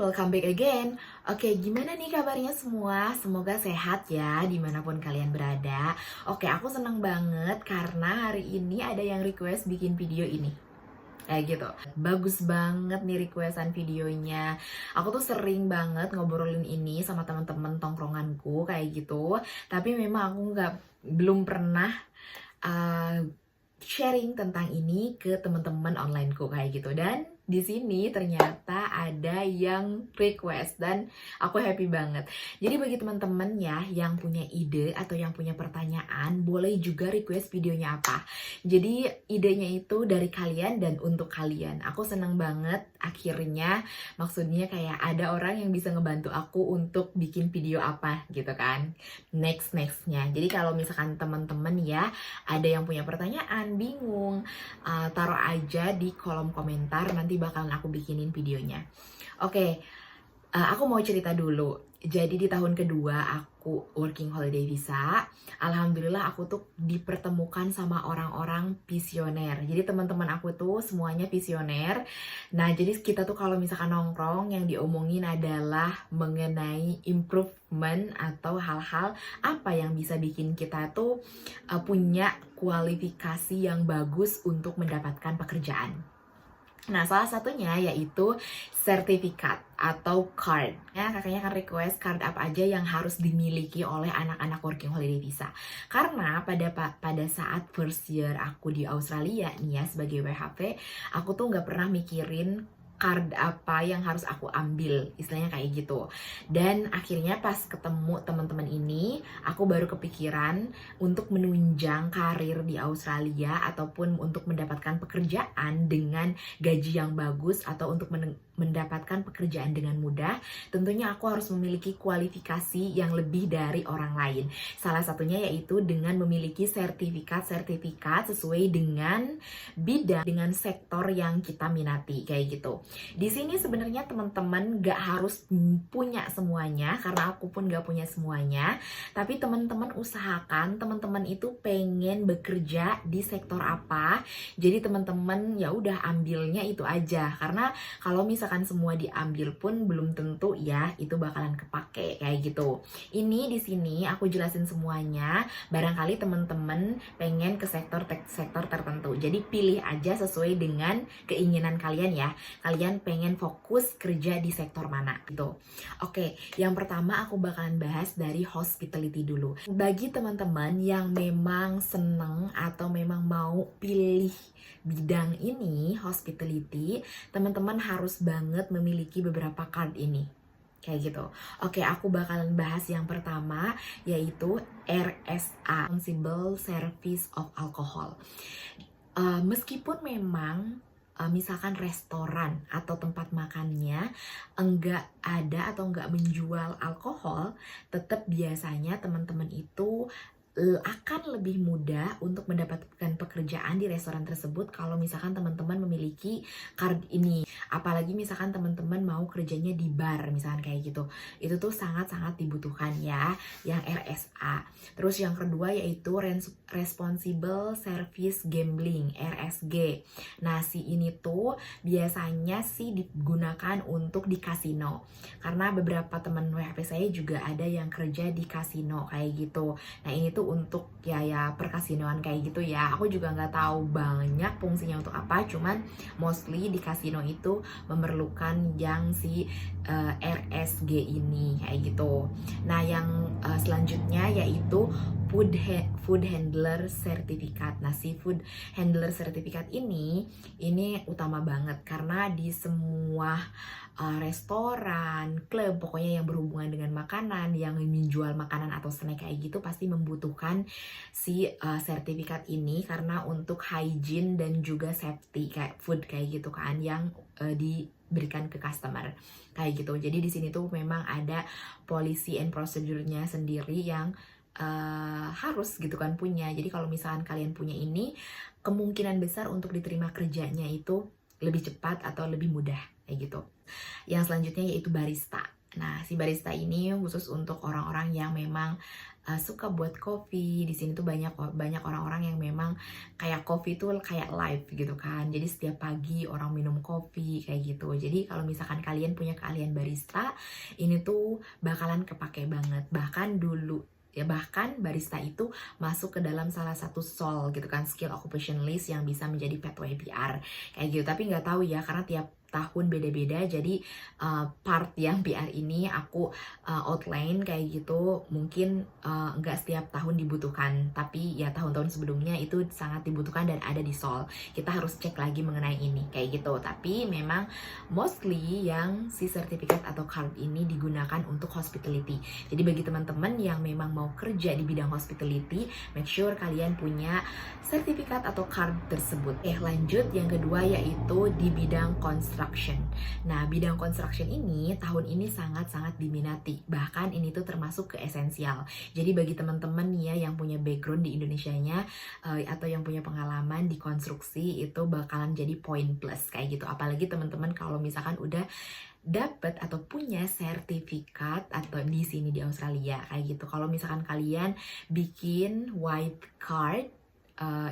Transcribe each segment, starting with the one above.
welcome back again. Oke, gimana nih kabarnya semua? Semoga sehat ya dimanapun kalian berada. Oke, aku seneng banget karena hari ini ada yang request bikin video ini. Kayak gitu. Bagus banget nih requestan videonya. Aku tuh sering banget ngobrolin ini sama teman-teman tongkronganku kayak gitu. Tapi memang aku belum pernah uh, sharing tentang ini ke teman-teman onlineku kayak gitu. Dan di sini ternyata ada yang request dan aku happy banget. Jadi bagi teman-teman ya yang punya ide atau yang punya pertanyaan, boleh juga request videonya apa. Jadi idenya itu dari kalian dan untuk kalian. Aku seneng banget akhirnya, maksudnya kayak ada orang yang bisa ngebantu aku untuk bikin video apa gitu kan. Nextnya. Jadi kalau misalkan teman-teman ya ada yang punya pertanyaan, bingung, taruh aja di kolom komentar, nanti bakalan aku bikinin videonya. Oke, aku mau cerita dulu. Jadi di tahun kedua aku working holiday visa, alhamdulillah aku tuh dipertemukan sama orang-orang visioner. Jadi teman-teman aku tuh semuanya visioner. Nah, jadi kita tuh kalau misalkan nongkrong yang diomongin adalah mengenai improvement atau hal-hal apa yang bisa bikin kita tuh punya kualifikasi yang bagus untuk mendapatkan pekerjaan. Nah, salah satunya yaitu sertifikat atau card. Ya, kakaknya kan request card apa aja yang harus dimiliki oleh anak-anak working holiday visa. Karena pada saat first year aku di Australia nih ya sebagai WHV, aku tuh nggak pernah mikirin card apa yang harus aku ambil, istilahnya kayak gitu. Dan akhirnya pas ketemu teman-teman ini, aku baru kepikiran untuk menunjang karir di Australia ataupun untuk mendapatkan pekerjaan dengan gaji yang bagus atau untuk mendapatkan pekerjaan dengan mudah, tentunya aku harus memiliki kualifikasi yang lebih dari orang lain. Salah satunya yaitu dengan memiliki sertifikat sesuai dengan bidang, dengan sektor yang kita minati, kayak gitu. Di sini sebenarnya teman-teman gak harus punya semuanya, karena aku pun gak punya semuanya, tapi teman-teman usahakan, teman-teman itu pengen bekerja di sektor apa, jadi teman-teman ya udah ambilnya itu aja, karena kalau misalkan semua diambil pun belum tentu ya itu bakalan kepake kayak gitu. Ini di sini aku jelasin semuanya, barangkali teman-teman pengen ke sektor tertentu, jadi pilih aja sesuai dengan keinginan kalian ya. Kalian pengen fokus kerja di sektor mana gitu. Oke, yang pertama aku bakalan bahas dari hospitality dulu. Bagi teman-teman yang memang seneng atau memang mau pilih bidang ini, hospitality, teman-teman harus banget memiliki beberapa card ini. Kayak gitu. Oke, aku bakalan bahas yang pertama yaitu RSA, Responsible Service of Alcohol. Meskipun memang misalkan restoran atau tempat makannya enggak ada atau enggak menjual alkohol, tetap biasanya teman-teman itu akan lebih mudah untuk mendapatkan pekerjaan di restoran tersebut kalau misalkan teman-teman memiliki card ini. Apalagi misalkan teman-teman mau kerjanya di bar misalkan kayak gitu. Itu tuh sangat-sangat dibutuhkan ya, yang RSA. Terus yang kedua yaitu Responsible Service Gambling, RSG. Nah, si ini tuh biasanya sih digunakan untuk di kasino. Karena beberapa teman WHP saya juga ada yang kerja di kasino kayak gitu. Nah, ini tuh untuk ya perkasinoan kayak gitu ya. Aku juga nggak tahu banyak fungsinya untuk apa, cuman mostly di kasino itu memerlukan yang si RSG ini kayak gitu. Nah, yang selanjutnya yaitu Food Handler Certificate. Nah, si Food Handler Certificate ini utama banget karena di semua restoran, klub, pokoknya yang berhubungan dengan makanan, yang menjual makanan atau snack kayak gitu pasti membutuhkan si sertifikat ini karena untuk hygiene dan juga safety kayak food kayak gitu kan yang diberikan ke customer kayak gitu. Jadi di sini tuh memang ada policy and procedure-nya sendiri yang harus gitu kan punya. Jadi kalau misalkan kalian punya ini, kemungkinan besar untuk diterima kerjanya itu lebih cepat atau lebih mudah kayak gitu. Yang selanjutnya yaitu barista. Nah, si barista ini khusus untuk orang-orang yang memang suka buat kopi. Di sini tuh banyak banyak orang-orang yang memang kayak kopi tuh kayak live gitu kan. Jadi setiap pagi orang minum kopi kayak gitu. Jadi kalau misalkan kalian punya keahlian barista, ini tuh bakalan kepake banget. Bahkan dulu ya, bahkan barista itu masuk ke dalam salah satu SOL gitu kan, skill occupation list yang bisa menjadi pathway PR kayak gitu. Tapi nggak tahu ya, karena tiap tahun beda-beda, jadi part yang PR ini aku outline kayak gitu. Mungkin nggak setiap tahun dibutuhkan, tapi ya tahun-tahun sebelumnya itu sangat dibutuhkan dan ada di SOL. Kita harus cek lagi mengenai ini kayak gitu. Tapi memang mostly yang si sertifikat atau card ini digunakan untuk hospitality. Jadi bagi teman-teman yang memang mau kerja di bidang hospitality, make sure kalian punya sertifikat atau card tersebut. Lanjut yang kedua yaitu di bidang construction. Nah, bidang construction ini tahun ini sangat-sangat diminati. Bahkan ini tuh termasuk ke esensial. Jadi bagi teman-teman nih ya yang punya background di Indonesianya atau yang punya pengalaman di konstruksi, itu bakalan jadi poin plus kayak gitu. Apalagi teman-teman kalau misalkan udah dapat atau punya sertifikat atau di sini di Australia kayak gitu. Kalau misalkan kalian bikin white card,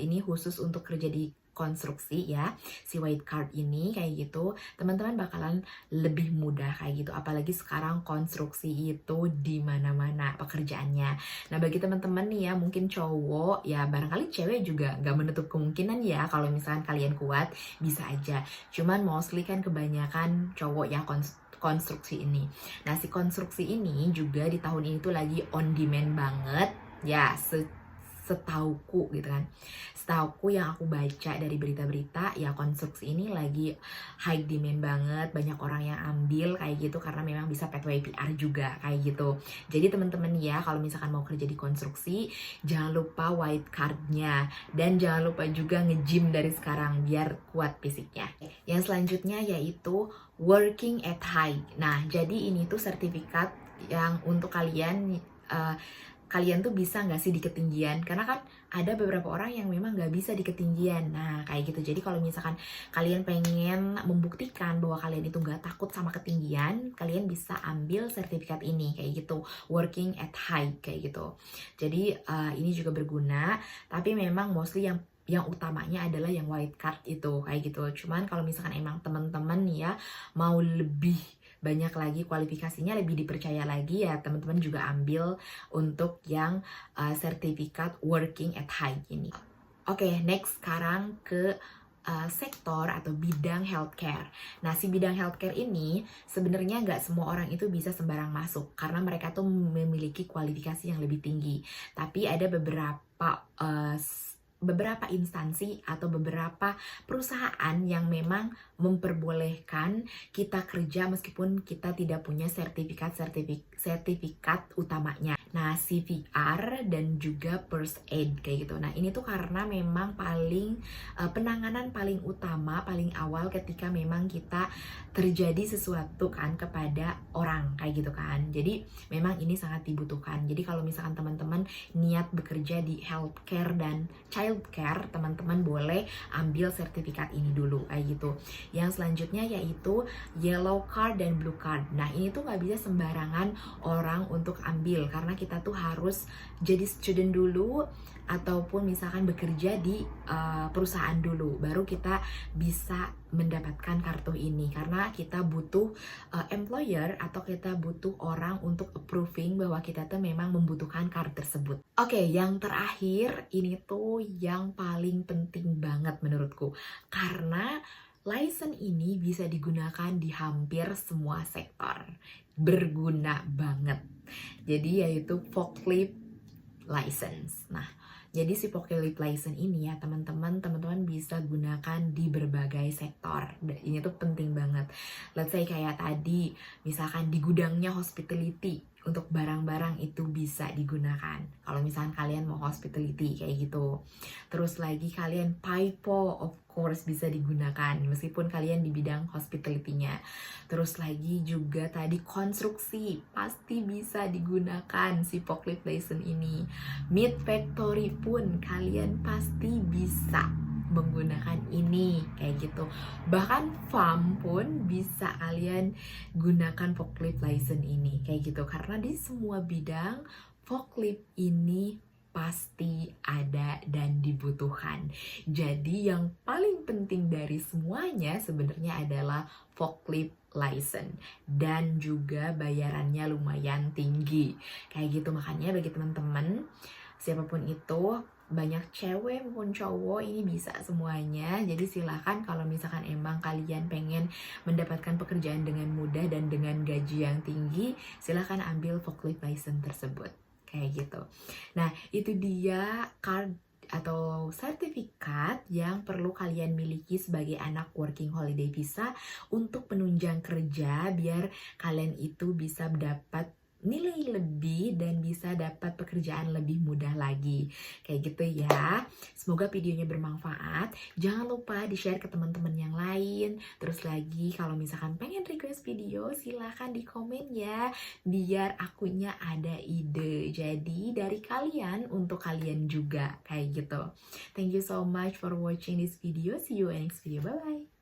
ini khusus untuk kerja di konstruksi ya, si white card ini kayak gitu, teman-teman bakalan lebih mudah kayak gitu. Apalagi sekarang konstruksi itu di mana-mana pekerjaannya. Nah, bagi teman-teman nih ya, mungkin cowok ya, barangkali cewek juga nggak menutup kemungkinan ya, kalau misalkan kalian kuat bisa aja. Cuman mostly kan kebanyakan cowok ya konstruksi ini. Nah, si konstruksi ini juga di tahun ini tuh lagi on demand banget ya, setauku gitu kan. Setauku yang aku baca dari berita-berita ya, konstruksi ini lagi high demand banget, banyak orang yang ambil kayak gitu karena memang bisa pathway PR juga kayak gitu. Jadi teman-teman ya, kalau misalkan mau kerja di konstruksi, jangan lupa white card-nya dan jangan lupa juga nge-gym dari sekarang biar kuat fisiknya. Yang selanjutnya yaitu working at height. Nah, jadi ini tuh sertifikat yang untuk kalian kalian tuh bisa nggak sih di ketinggian, karena kan ada beberapa orang yang memang nggak bisa di ketinggian. Nah kayak gitu, jadi kalau misalkan kalian pengen membuktikan bahwa kalian itu nggak takut sama ketinggian, kalian bisa ambil sertifikat ini kayak gitu, working at height kayak gitu. Jadi ini juga berguna, tapi memang mostly yang utamanya adalah yang white card itu kayak gitu. Cuman kalau misalkan emang teman-teman nih ya mau lebih banyak lagi kualifikasinya, lebih dipercaya lagi ya, teman-teman juga ambil untuk yang sertifikat working at height ini. Oke, next sekarang ke sektor atau bidang healthcare. Nah, si bidang healthcare ini sebenarnya nggak semua orang itu bisa sembarang masuk karena mereka tuh memiliki kualifikasi yang lebih tinggi. Tapi ada beberapa instansi atau beberapa perusahaan yang memang memperbolehkan kita kerja meskipun kita tidak punya sertifikat utamanya. Nah, CPR dan juga first aid kayak gitu. Nah, ini tuh karena memang penanganan paling utama, paling awal ketika memang kita terjadi sesuatu kan kepada orang kayak gitu kan. Jadi memang ini sangat dibutuhkan. Jadi kalau misalkan teman-teman niat bekerja di healthcare dan childcare, teman-teman boleh ambil sertifikat ini dulu kayak gitu. Yang selanjutnya yaitu yellow card dan blue card. Nah, ini tuh nggak bisa sembarangan orang untuk ambil karena kita tuh harus jadi student dulu ataupun misalkan bekerja di perusahaan dulu, baru kita bisa mendapatkan kartu ini, karena kita butuh employer atau kita butuh orang untuk approving bahwa kita tuh memang membutuhkan kartu tersebut. Oke, yang terakhir ini tuh yang paling penting banget menurutku, karena license ini bisa digunakan di hampir semua sektor. Berguna banget. Jadi yaitu forklift license. Nah, jadi si forklift license ini ya teman-teman bisa gunakan di berbagai sektor. Ini tuh penting banget. Let's say kayak tadi, misalkan di gudangnya hospitality, untuk barang-barang itu bisa digunakan. Kalau misalkan kalian mau hospitality kayak gitu. Terus lagi kalian PIPO of course bisa digunakan meskipun kalian di bidang hospitality-nya. Terus lagi juga tadi konstruksi pasti bisa digunakan si forklift license ini. Meat factory pun kalian pasti bisa. menggunakan ini kayak gitu. Bahkan farm pun bisa kalian gunakan forklift license ini kayak gitu, karena di semua bidang forklift ini pasti ada dan dibutuhkan. Jadi yang paling penting dari semuanya sebenarnya adalah forklift license, dan juga bayarannya lumayan tinggi kayak gitu. Makanya bagi teman-teman siapapun itu, banyak cewek maupun cowok, ini bisa semuanya. Jadi silahkan kalau misalkan emang kalian pengen mendapatkan pekerjaan dengan mudah dan dengan gaji yang tinggi, silahkan ambil forklift license tersebut kayak gitu. Nah, itu dia card atau sertifikat yang perlu kalian miliki sebagai anak working holiday visa untuk penunjang kerja, biar kalian itu bisa dapat nilai lebih dan bisa dapat pekerjaan lebih mudah lagi kayak gitu ya. Semoga videonya bermanfaat. Jangan lupa di-share ke teman-teman yang lain. Terus lagi kalau misalkan pengen request video, silahkan di komen ya, biar akunya ada ide. Jadi dari kalian untuk kalian juga kayak gitu. Thank you so much for watching this video. See you in next video. Bye bye.